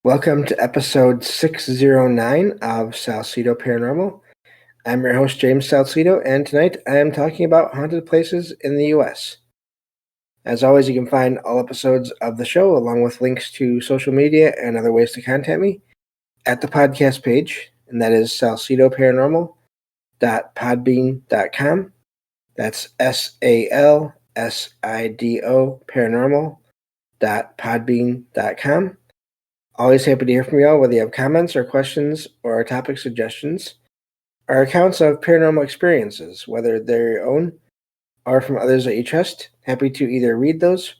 Welcome to episode 609 of Salsidoparanormal. I'm your host, James Salsido, and tonight I am talking about haunted places in the U.S. As always, you can find all episodes of the show, along with links to social media and other ways to contact me, at the podcast page, and that is salsidoparanormal.podbean.com. That's SALSIDO paranormal.podbean.com. Always happy to hear from you all, whether you have comments or questions or topic suggestions, or accounts of paranormal experiences, whether they're your own or from others that you trust. Happy to either read those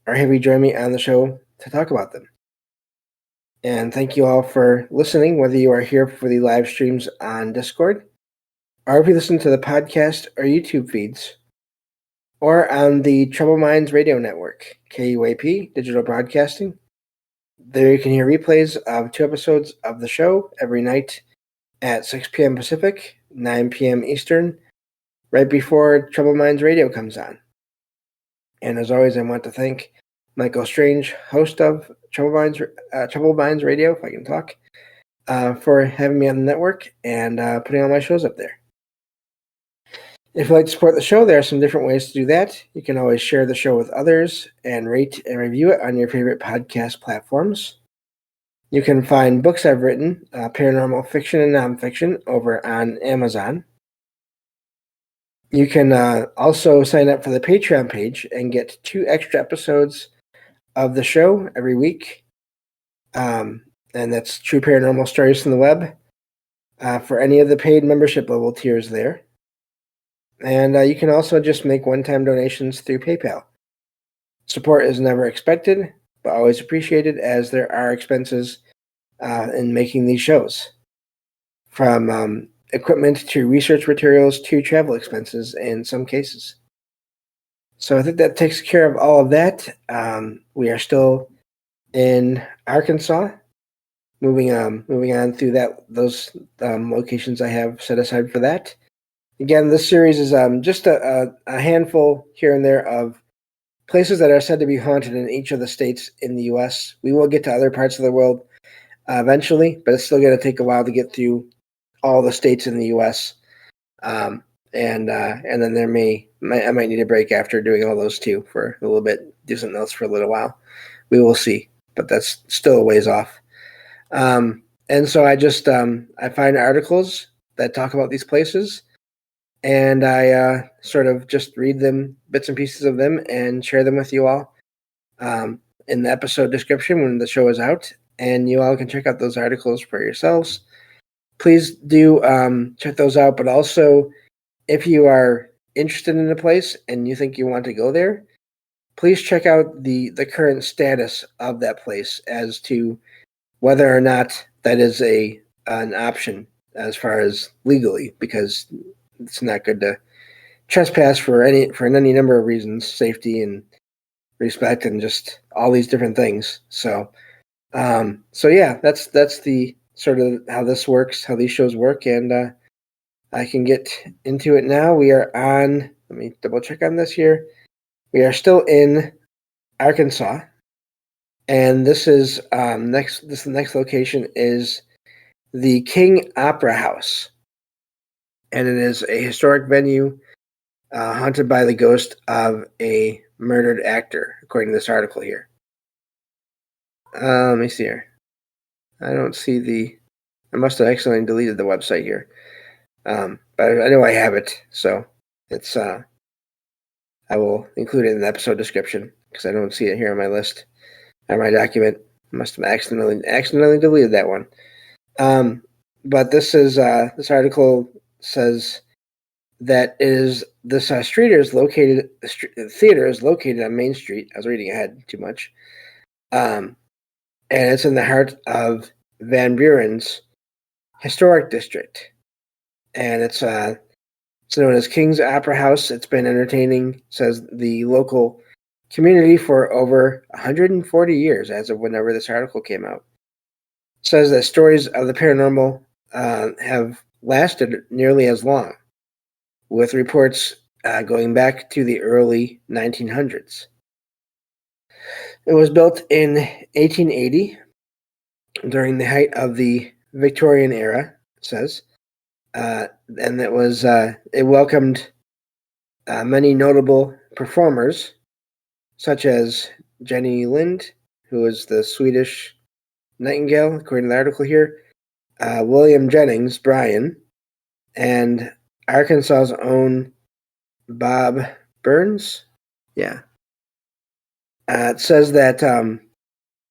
or have you join me on the show to talk about them. And thank you all for listening, whether you are here for the live streams on Discord, or if you listen to the podcast or YouTube feeds, or on the Troubled Minds Radio Network, KUAP, Digital Broadcasting. There you can hear replays of 2 episodes of the show every night at 6 p.m. Pacific, 9 p.m. Eastern, right before Troubled Minds Radio comes on. And as always, I want to thank Michael Strange, host of Troubled Minds Radio, if I can talk, for having me on the network and putting all my shows up there. If you'd like to support the show, there are some different ways to do that. You can always share the show with others and rate and review it on your favorite podcast platforms. You can find books I've written, paranormal fiction and nonfiction, over on Amazon. You can also sign up for the Patreon page and get 2 extra episodes of the show every week. And that's True Paranormal Stories from the Web for any of the paid membership level tiers there. And you can also just make one-time donations through PayPal. Support is never expected, but always appreciated, as there are expenses in making these shows, from equipment to research materials to travel expenses in some cases. So I think that takes care of all of that. We are still in Arkansas, moving on through those locations I have set aside for that. Again, this series is just a handful here and there of places that are said to be haunted in each of the states in the U.S. We will get to other parts of the world eventually, but it's still going to take a while to get through all the states in the U.S. And then I might need a break after doing all those too for a little bit, do something else for a little while. We will see, but that's still a ways off. And so I just I find articles that talk about these places, and I sort of just read them, bits and pieces of them, and share them with you all in the episode description when the show is out. And you all can check out those articles for yourselves. Please do check those out. But also, if you are interested in a place and you think you want to go there, please check out the current status of that place as to whether or not that is an option as far as legally, because it's not good to trespass for any number of reasons, safety and respect and just all these different things. So yeah, that's the sort of how this works, how these shows work, and I can get into it now. We are on, let me double check on this here. We are still in Arkansas, and this is the next location is the King Opera House. And it is a historic venue haunted by the ghost of a murdered actor, according to this article here. Let me see here. I don't see I must have accidentally deleted the website here. But I know I have it, so it's I will include it in the episode description because I don't see it here on my list or my document. I must have accidentally deleted that one. But this article says that this theater is located on Main Street. I was reading ahead too much. And it's in the heart of Van Buren's historic district. And it's known as King's Opera House. It's been entertaining, says the local community, for over 140 years as of whenever this article came out. It says that stories of the paranormal have lasted nearly as long, with reports going back to the early 1900s. It was built in 1880 during the height of the Victorian era, it says. And it welcomed many notable performers, such as Jenny Lind, who is the Swedish Nightingale, according to the article here, William Jennings Bryan, and Arkansas's own Bob Burns. Yeah. It says that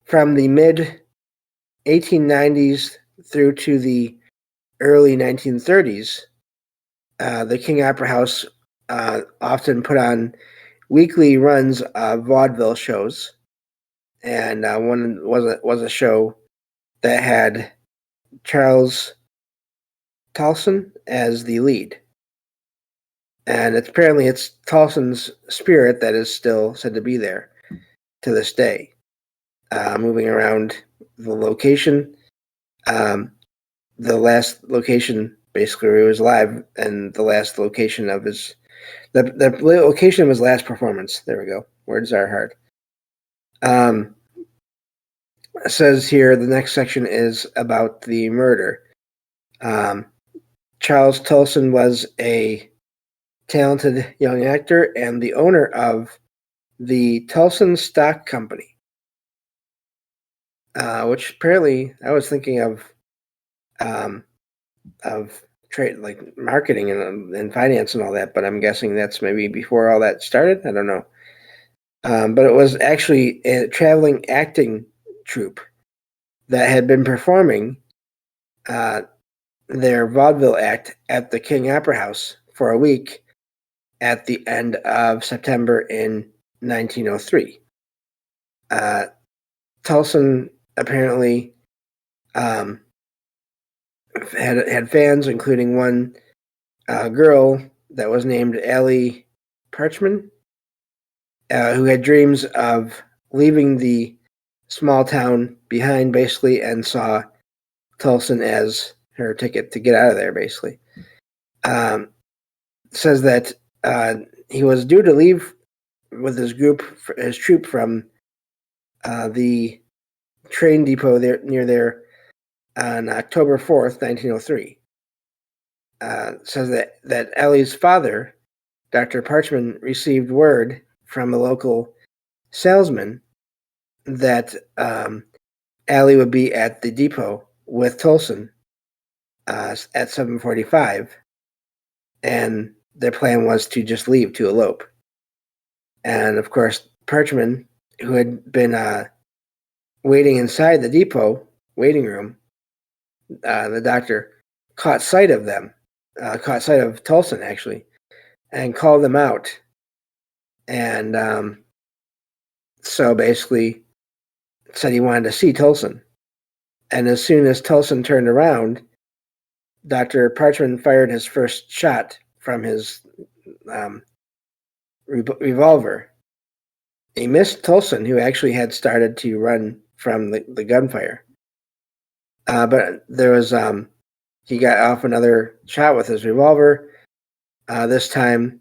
from the mid 1890s through to the early 1930s, the King Opera House often put on weekly runs of vaudeville shows, and one was a show that had Charles Tolson as the lead, and apparently it's Tolson's spirit that is still said to be there to this day, moving around the location. The last location, basically, where he was live, and the last location of his the location of his last performance. There we go. Words are hard. It says here the next section is about the murder. Charles Tolson was a talented young actor and the owner of the Tolson Stock Company, which apparently I was thinking of trade, like marketing and finance and all that, but I'm guessing that's maybe before all that started. I don't know. But it was actually a traveling acting troupe that had been performing their vaudeville act at the King Opera House for a week at the end of September in 1903. Tolson apparently had fans, including one girl that was named Allie Parchman, who had dreams of leaving the small town behind, basically, and saw Tolson as her ticket to get out of there, basically. Says that he was due to leave with his troupe from the train depot near there on October 4th, 1903. Says that Allie's father, Dr. Parchman, received word from a local salesman that Allie would be at the depot with Tolson at 7:45, and their plan was to just leave, to elope. And of course, Parchman, who had been waiting inside the depot waiting room, the doctor caught sight of Tolson, actually, and called them out. And so basically said he wanted to see Tolson. And as soon as Tolson turned around, Dr. Parchman fired his first shot from his revolver. He missed Tolson, who actually had started to run from the gunfire. But there was he got off another shot with his revolver. This time,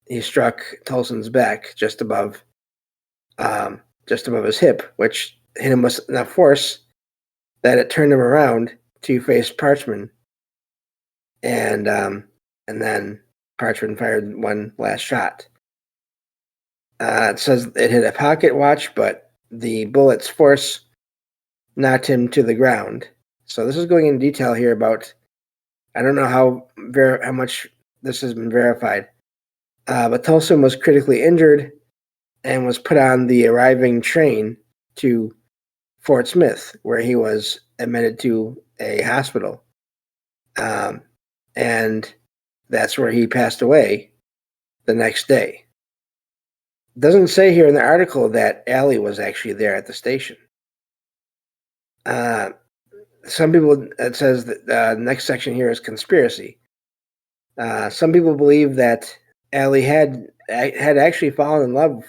he struck Tolson's back just above his hip, which hit him with enough force that it turned him around to face Parchman. And then Parchman fired one last shot. It says it hit a pocket watch, but the bullet's force knocked him to the ground. So this is going in detail here about, I don't know how much this has been verified, but Tolson was critically injured and was put on the arriving train to Fort Smith, where he was admitted to a hospital. And that's where he passed away the next day. It doesn't say here in the article that Allie was actually there at the station. Some people, it says that the next section here is conspiracy. Some people believe that Allie had actually fallen in love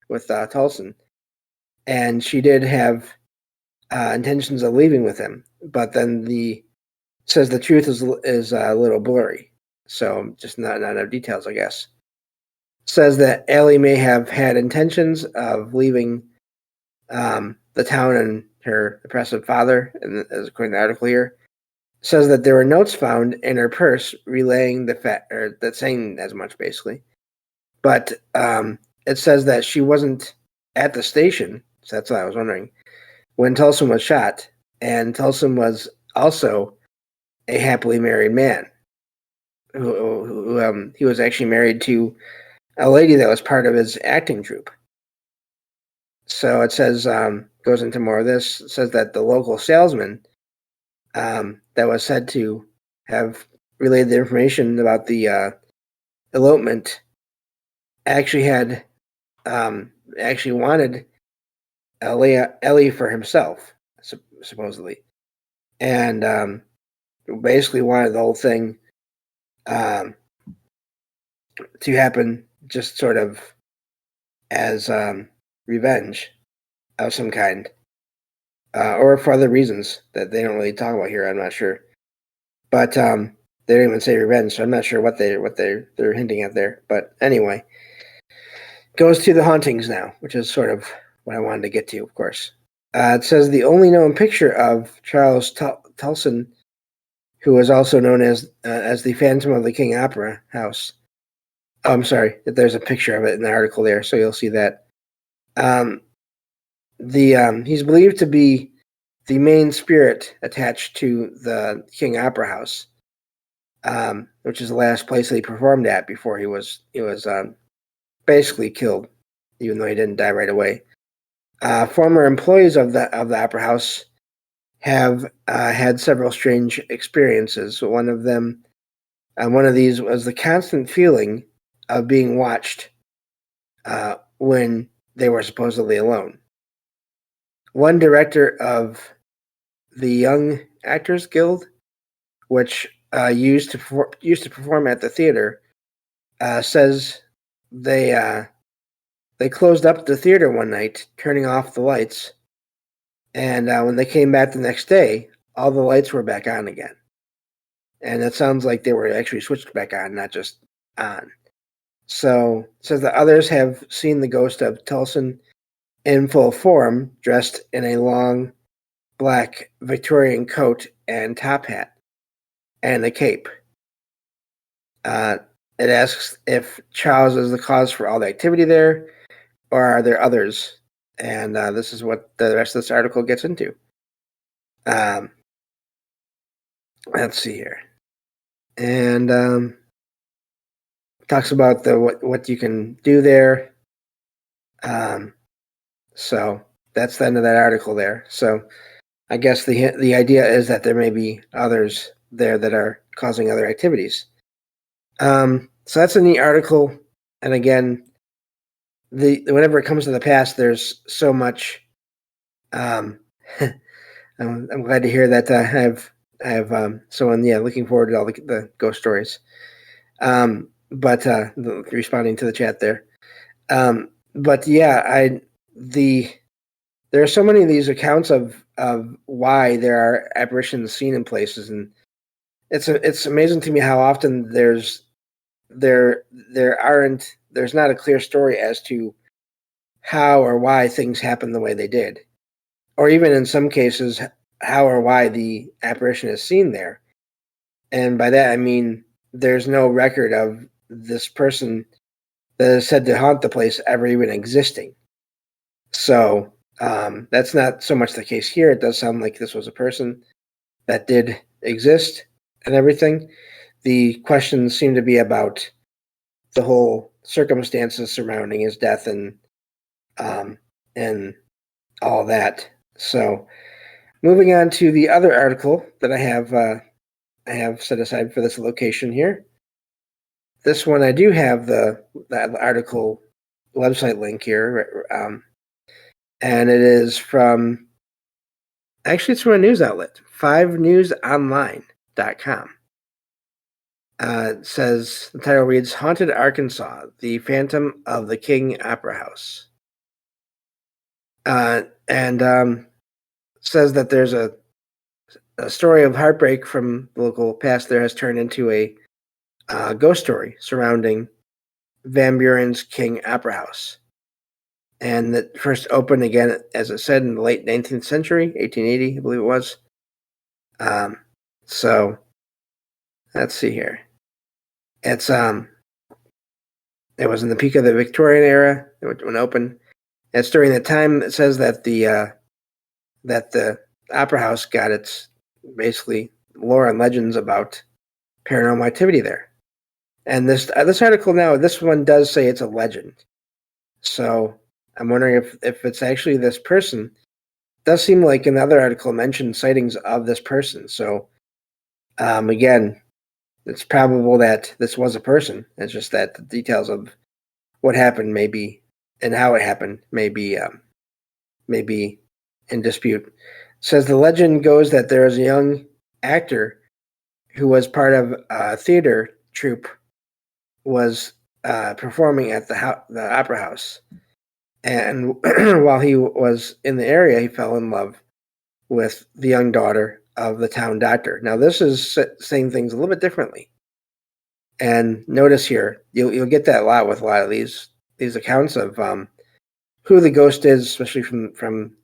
with Tolson, and she did have intentions of leaving with him. But then says the truth is a little blurry, so just not enough details, I guess. Says that Allie may have had intentions of leaving the town and her oppressive father, and as according to the article here, says that there were notes found in her purse relaying the fact, or that saying as much, basically. But it says that she wasn't at the station, so that's what I was wondering, when Tulson was shot, and Tulson was also a happily married man. He was actually married to a lady that was part of his acting troupe. So it says, goes into more of this. It says that the local salesman that was said to have relayed the information about the elopement actually had actually wanted Ellie for himself, supposedly, and basically wanted the whole thing to happen just sort of as revenge of some kind, or for other reasons that they don't really talk about here. I'm not sure, but they didn't even say revenge, so I'm not sure what they're hinting at there. But anyway, goes to the hauntings now, which is sort of what I wanted to get to, of course. It says the only known picture of Charles Tulson, who is also known as the Phantom of the King Opera House. Oh, I'm sorry, there's a picture of it in the article there, so you'll see that. He's believed to be the main spirit attached to the King Opera House, which is the last place that he performed at before he was basically killed, even though he didn't die right away. Former employees of the Opera House have had several strange experiences. One of these was the constant feeling of being watched when they were supposedly alone. One director of the Young Actors Guild, which used to perform at the theater, says they closed up the theater one night, turning off the lights, and when they came back the next day, all the lights were back on again. And it sounds like they were actually switched back on, not just on. So it says that others have seen the ghost of Tulson in full form, dressed in a long black Victorian coat and top hat and a cape. It asks if Charles is the cause for all the activity there, or are there others? And this is what the rest of this article gets into. Let's see here. And talks about what you can do there. So that's the end of that article there. So I guess the idea is that there may be others there that are causing other activities. So that's a neat article. And again, whenever it comes to the past, there's so much. I'm glad to hear that I have someone looking forward to all the ghost stories. But responding to the chat there. But yeah, there are so many of these accounts of why there are apparitions seen in places, and it's amazing to me how often there's not a clear story as to how or why things happen the way they did, or even in some cases how or why the apparition is seen there. And by that I mean there's no record of this person that is said to haunt the place ever even existing. So that's not so much the case here. It does sound like this was a person that did exist and everything. The questions seem to be about the whole circumstances surrounding his death and all that. So moving on to the other article that I have set aside for this location here. This one I do have that article website link here, and it is from, actually it's from a news outlet, 5newsonline.com. It says, the title reads, Haunted Arkansas, the Phantom of the King Opera House. And says that there's a story of heartbreak from the local past there has turned into a ghost story surrounding Van Buren's King Opera House. and that first opened again, as it said, in the late 19th century, 1880, I believe it was. So let's see here. It's it was in the peak of the Victorian era when it opened. It's during the time it says that the Opera House got its basically lore and legends about paranormal activity there. And this article now, this one does say it's a legend. So I'm wondering if it's actually this person. It does seem like another article mentioned sightings of this person. So again, it's probable that this was a person. It's just that the details of what happened and how it happened may be in dispute. It says the legend goes that there is a young actor who was part of a theater troupe, was performing at the Opera House. And while he was in the area, he fell in love with the young daughter of the town doctor. Now, this is saying things a little bit differently. And notice here, you'll get that a lot with a lot of these accounts of who the ghost is, especially from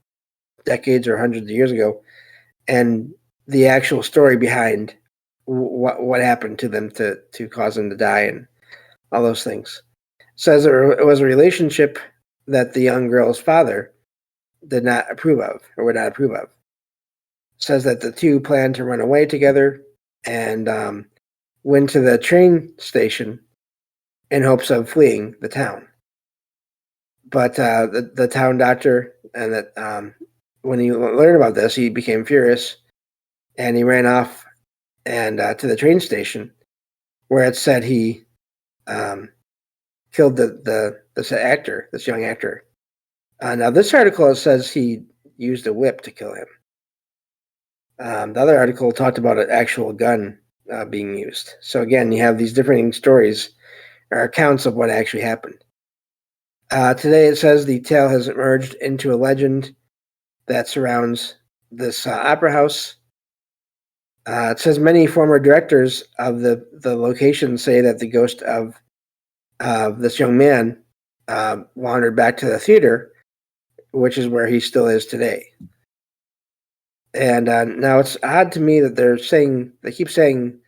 decades or hundreds of years ago, and the actual story behind what happened to them to cause them to die and all those things. It says it was a relationship that the young girl's father did not approve of or would not approve of. It says that the two planned to run away together and went to the train station in hopes of fleeing the town. But the town doctor, and that when he learned about this, he became furious, and he ran off and to the train station, where it said he killed this young actor. Now, this article says he used a whip to kill him. The other article talked about an actual gun being used. So again, you have these different stories or accounts of what actually happened. Today, it says the tale has emerged into a legend that surrounds this opera house. It says many former directors of the location say that the ghost of this young man wandered back to the theater, which is where he still is today. And now it's odd to me that they keep saying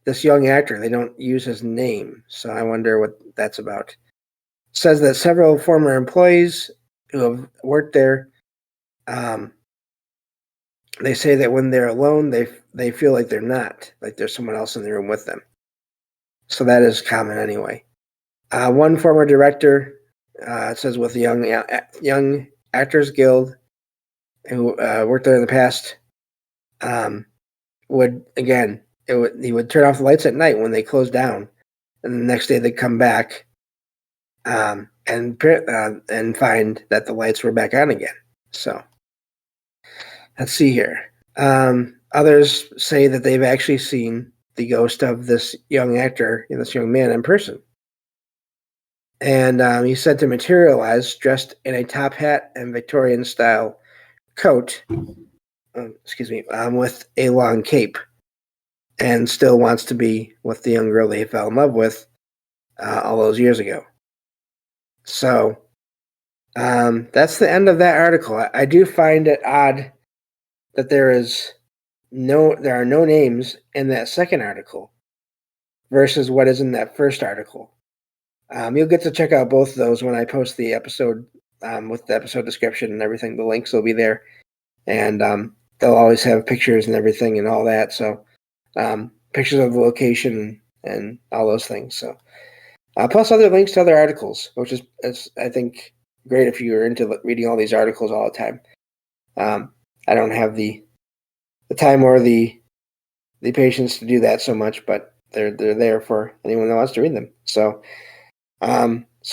this young actor. They don't use his name, so I wonder what that's about. It says that several former employees who have worked there, they say that when they're alone, they feel like they're not, like there's someone else in the room with them. So that is common anyway. One former director, it says with the Young Actors Guild, who worked there in the past, he would turn off the lights at night when they closed down, and the next day they'd come back and find that the lights were back on again. So let's see here. Others say that they've actually seen the ghost of this young actor, this young man, in person. And he's said to materialize dressed in a top hat and Victorian-style coat, with a long cape, and still wants to be with the young girl that he fell in love with all those years ago. So that's the end of that article. I do find it odd that there are no names in that second article versus what is in that first article. You'll get to check out both of those when I post the episode with the episode description and everything. The links will be there, and they'll always have pictures and everything and all that. So pictures of the location and all those things. So plus other links to other articles, which is I think great if you're into reading all these articles all the time. I don't have the time or the patience to do that so much, but they're there for anyone that wants to read them. So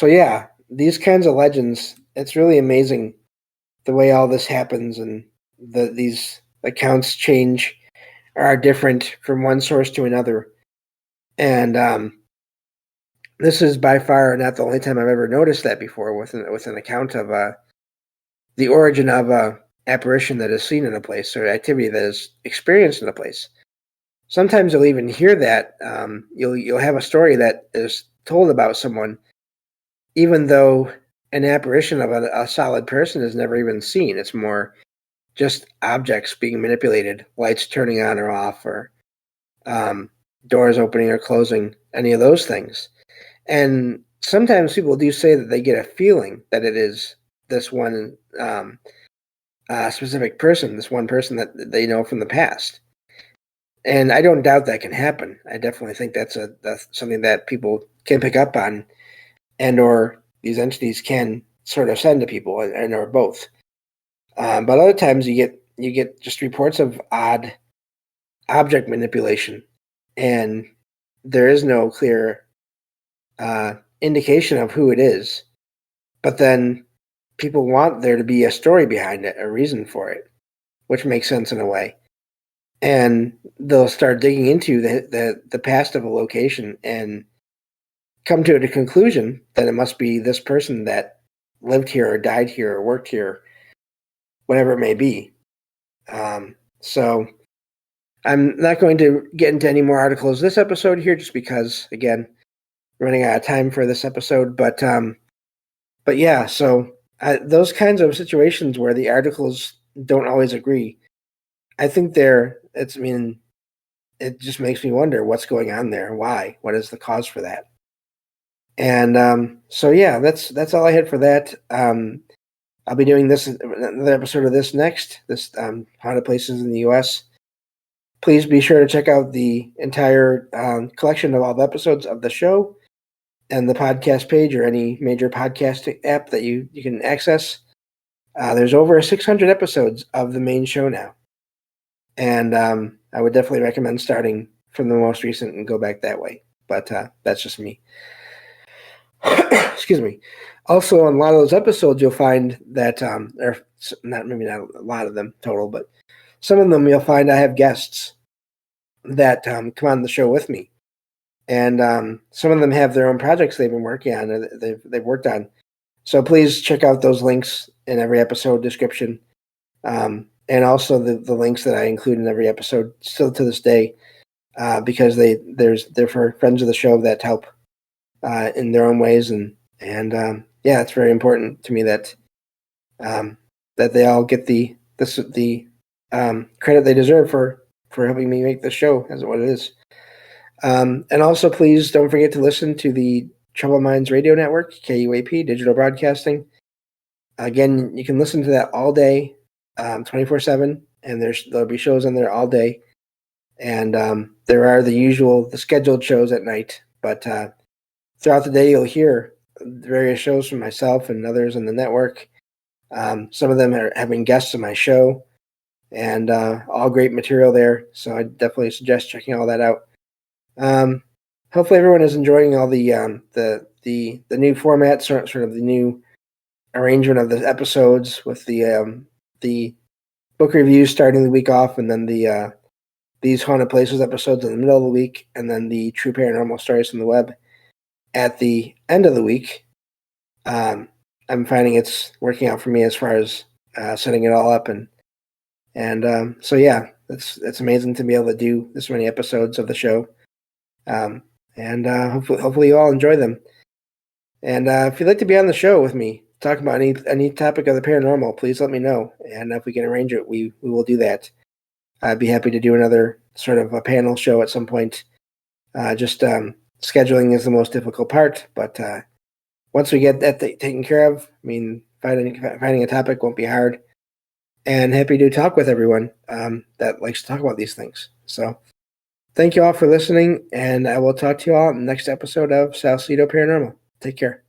yeah, these kinds of legends, it's really amazing the way all this happens, and these accounts change, are different from one source to another. And this is by far not the only time I've ever noticed that before with an account of the origin of a apparition that is seen in a place or activity that is experienced in a place. Sometimes you'll even hear that you'll have a story that is told about someone, even though an apparition of a solid person is never even seen. It's more just objects being manipulated, lights turning on or off, or doors opening or closing, any of those things. And sometimes people do say that they get a feeling that it is this one specific person, this one person that they know from the past. And I don't doubt that can happen. I definitely think that's something that people can pick up on, and or these entities can sort of send to people, and or both. But other times you get just reports of odd object manipulation, and there is no clear indication of who it is. But then people want there to be a story behind it, a reason for it, which makes sense in a way. And they'll start digging into the past of a location and come to a conclusion that it must be this person that lived here or died here or worked here, whatever it may be. So I'm not going to get into any more articles this episode here, just because, again, running out of time for this episode. But yeah, so those kinds of situations where the articles don't always agree, I think it just makes me wonder what's going on there. Why? What is the cause for that? And so yeah, that's all I had for that. I'll be doing another episode of this next. This haunted places in the U.S. Please be sure to check out the entire collection of all the episodes of the show and the podcast page, or any major podcast app that you can access. There's over 600 episodes of the main show now. And I would definitely recommend starting from the most recent and go back that way. But that's just me. Excuse me. Also, on a lot of those episodes, you'll find that, or maybe not a lot of them total, but some of them you'll find I have guests that come on the show with me. And some of them have their own projects they've been working on, or they've worked on. So please check out those links in every episode description. And also the links that I include in every episode still to this day, because they're for friends of the show that help in their own ways. And yeah, it's very important to me that they all get the credit they deserve for helping me make the show as what it is. And also, please don't forget to listen to the Troubled Minds Radio Network, KUAP, Digital Broadcasting. Again, you can listen to that all day, 24/7, and there'll be shows on there all day. And there are the scheduled shows at night, but throughout the day you'll hear various shows from myself and others in the network. Some of them are having guests on my show, and all great material there. So I definitely suggest checking all that out. Hopefully everyone is enjoying all the new format, sort of the new arrangement of the episodes, with the book reviews starting the week off, and then these haunted places episodes in the middle of the week, and then the true paranormal stories from the web at the end of the week. I'm finding it's working out for me as far as setting it all up, and so yeah, it's amazing to be able to do this many episodes of the show. And hopefully you all enjoy them. And if you'd like to be on the show with me, talk about any topic of the paranormal, please let me know. And if we can arrange it, we will do that. I'd be happy to do another sort of a panel show at some point. Just scheduling is the most difficult part, but once we get that taken care of, I mean, finding a topic won't be hard. And happy to talk with everyone that likes to talk about these things. So thank you all for listening, and I will talk to you all in the next episode of Salsidoparanormal. Take care.